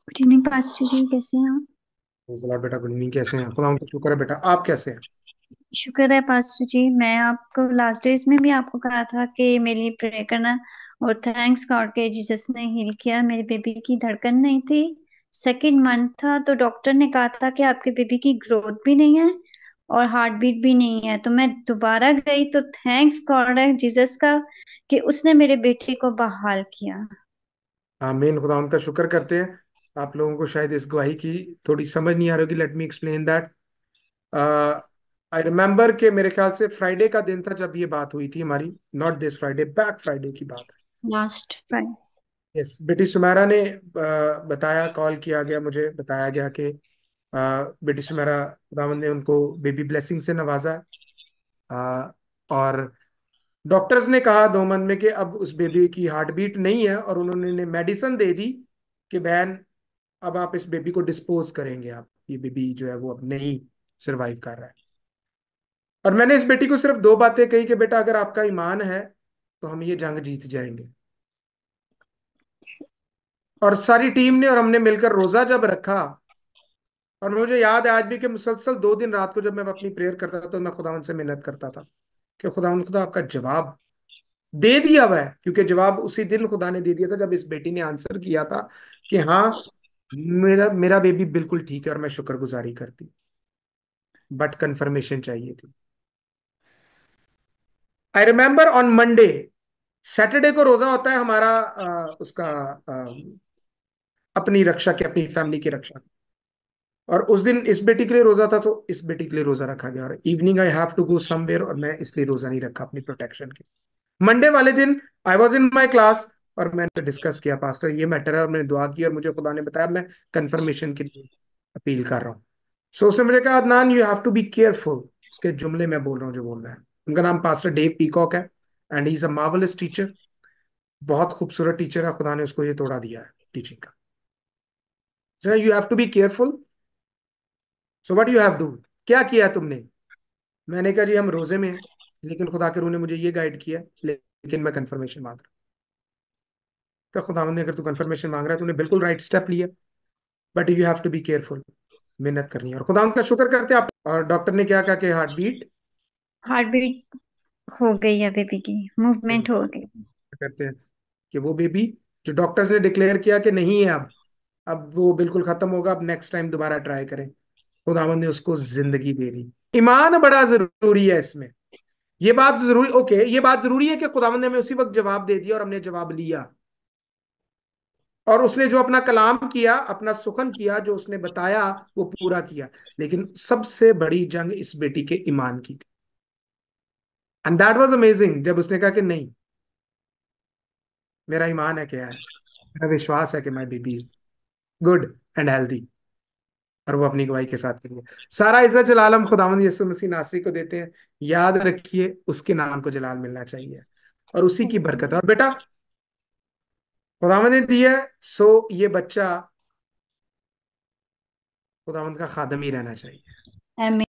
Good evening pastor जी, कैसे हैं आप? सलाम बेटा, गुड इवनिंग। कैसे हैं? खुदा उनका शुक्र है बेटा, आप कैसे हैं? शुक्र है पास्टर जी। मैं आपको लास्ट डेज में भी आपको कहा था कि मेरे लिए प्रे करना। और थैंक्स गॉड के जीसस ने हील किया। मेरे बेबी की धड़कन नहीं थी। सेकंड मंथ था तो डॉक्टर ने कहा था कि आपके बेबी की ग्रोथ भी नहीं है और हार्ट बीट भी नहीं है। तो मैं दोबारा गई तो थैंक्स गॉड है जीसस का कि उसने मेरे बेटे को बहाल किया। आमीन। खुदा उनका शुक्र करते हैं। आप लोगों को शायद इस गवाही की थोड़ी समझ नहीं आ रही होगी। Let me explain that. I remember कि मेरे ख्याल से फ्राइडे का दिन था जब ये बात हुई थी हमारी। Not this Friday, back Friday की बात है। Last Friday. यस, बेटी सुमेरा ने बताया, कॉल किया गया, मुझे बताया गया कि बेटी सुमेरा, खुदावंद ने उनको बेबी ब्लेसिंग से नवाजा है। और डॉक्टर्स ने कहा दो मन में कि अब उस बेबी की हार्ट बीट नहीं है, और उन्होंने मेडिसिन दे दी कि बहन, अब आप इस बेबी को डिस्पोज करेंगे, आप ये बेबी जो है वो अब नहीं सरवाइव कर रहा है। और मैंने इस बेटी को सिर्फ दो बातें कही कि बेटा, अगर आपका ईमान है तो हम ये जंग जीत जाएंगे। और सारी टीम ने और हमने मिलकर रोजा जब रखा, और मुझे याद है आज भी कि मुसलसल 2 दिन रात को जब मैं अपनी प्रेयर करता था तो मैं खुदावंद से मिन्नत करता था कि खुदावंद, खुदा आपका जवाब दे दिया हुआ है। क्योंकि जवाब उसी दिन खुदा ने दे दिया था जब इस बेटी ने आंसर किया था कि हाँ, मेरा मेरा बेबी बिल्कुल ठीक है, और मैं शुक्रगुजारी करती। बट कंफर्मेशन चाहिए थी। I remember on Monday, Saturday को रोजा होता है हमारा, उसका अपनी रक्षा की, अपनी फैमिली की रक्षा। और उस दिन इस बेटी के लिए रोजा था, तो इस बेटी के लिए रोजा रखा गया, और evening I have to go somewhere, और मैं इसलिए रोजा नहीं रखा अपनी प्रोटेक्शन के। मंडे वाले दिन I was in my class, और मैंने डिस्कस किया, पास्टर ये मैटर है, और मैंने दुआ की, और मुझे खुदा ने बताया मैं कंफर्मेशन के लिए अपील कर रहा हूँ। सो उसने मुझे कहा, Adnan you have to be careful. उसके जुमले मैं बोल रहा हूँ जो बोल रहा है। उनका नाम पास्टर डेव पीकॉक है, and he is a marvellous teacher. बहुत खूबसूरत टीचर है, खुदा ने उसको ये तोड़ा दिया है टीचिंग का। So you have to be careful. So what you have do, क्या किया तुमने? मैंने कहा जी हम रोजे में हैं, लेकिन खुदा के रूह ने मुझे ये गाइड किया, लेकिन मैं कंफर्मेशन मांग रहा हूँ। क्या खुदावंद ने, अगर तू कंफर्मेशन मांग रहा है, तूने बिल्कुल राइट स्टेप लिया, but you have to be careful. मेहनत करनी है, और खुदावंद का शुक्र करते हैं आप। और डॉक्टर ने क्या कहा कि हार्ट बीट हार्ट बीट हो गई है बेबी की, मूवमेंट हो गई। करते हैं कि वो बेबी जो डॉक्टर्स ने डिक्लेयर किया कि नहीं है अब वो बिल्कुल खत्म होगा, अब नेक्स्ट टाइम दोबारा ट्राई करें, खुदावंद ने उसको जिंदगी दे दी। ईमान बड़ा जरूरी है इसमें। ये बात जरूरी, ओके, ये बात जरूरी है कि खुदावंद ने हमें उसी वक्त जवाब दे दिया और हमने जवाब लिया, और उसने जो अपना कलाम किया, अपना सुखन किया, जो उसने बताया वो पूरा किया। लेकिन सबसे बड़ी जंग इस बेटी के ईमान की थी। एंड दैट वाज अमेजिंग जब उसने कहा कि नहीं, मेरा ईमान है, क्या है, मेरा विश्वास है कि my baby is good and healthy. और वो अपनी गवाही के साथ करिए। सारा इज्जत जलाल हम खुदावंद यीशु मसीह नासरी को देते हैं। याद रखिए, उसके नाम को जलाल मिलना चाहिए, और उसी की बरकत है। और बेटा, खुदावंद ने दिया है, सो ये बच्चा खुदावंद का खादम ही रहना चाहिए।